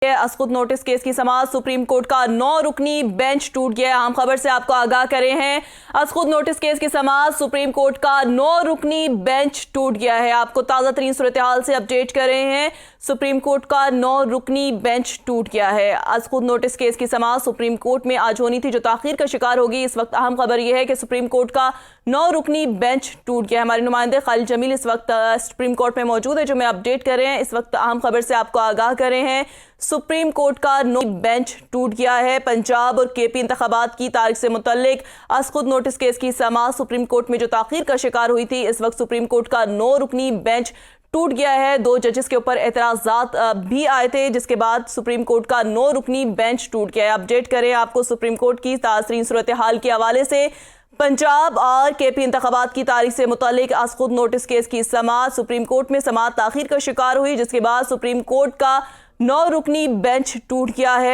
असकुद notice case की समाअत supreme court का 9 रुकनी bench टूट गया। अहम खबर से आपको आगाह करे हैं। असकुद नोटिस केस की समाअत सुप्रीम कोर्ट का 9 रुकनी बेंच टूट गया है। आपको ताज़ा तरीन सूरत हाल से अपडेट कर रहे हैं। सुप्रीम कोर्ट का 9 रुकनी बेंच टूट गया है। असकुद नोटिस केस की समाअत सुप्रीम कोर्ट में आज होनी थी, जो ताखीर का शिकार होगी। इस वक्त अहम खबर यह है कि सुप्रीम कोर्ट का 9 रुकनी बेंच टूट गया है। हमारे नुमाइंदे खालिद जमील इस वक्त सुप्रीम कोर्ट में मौजूद है, जो मैं अपडेट कर रहे हैं। इस वक्त अहम खबर से आपको आगाह कर रहे हैं। सुप्रीम कोर्ट का 9 बेंच टूट गया है। पंजाब और केपी इंतखाबात की तारीख से मुतल्लिक असकुद नोटिस केस की समाअत सुप्रीम कोर्ट में जो ताखीर का शिकार हुई थी, इस वक्त सुप्रीम कोर्ट का 9 रुकनी बेंच टूट गया है। 2 जजेस के ऊपर एतराजात भी आए थे, जिसके बाद सुप्रीम कोर्ट का 9 रुकनी बेंच टूट गया है। अपडेट करें आपको सुप्रीम कोर्ट की ताज़ा सूरत हाल के हवाले से। पंजाब और केपी इंतखाबात की तारीख से मुतालिक असकुद नोटिस केस की समाअत सुप्रीम कोर्ट में समाअत ताखीर का शिकार हुई, जिसके बाद सुप्रीम कोर्ट का 9 रुकनी बेंच टूट गया है।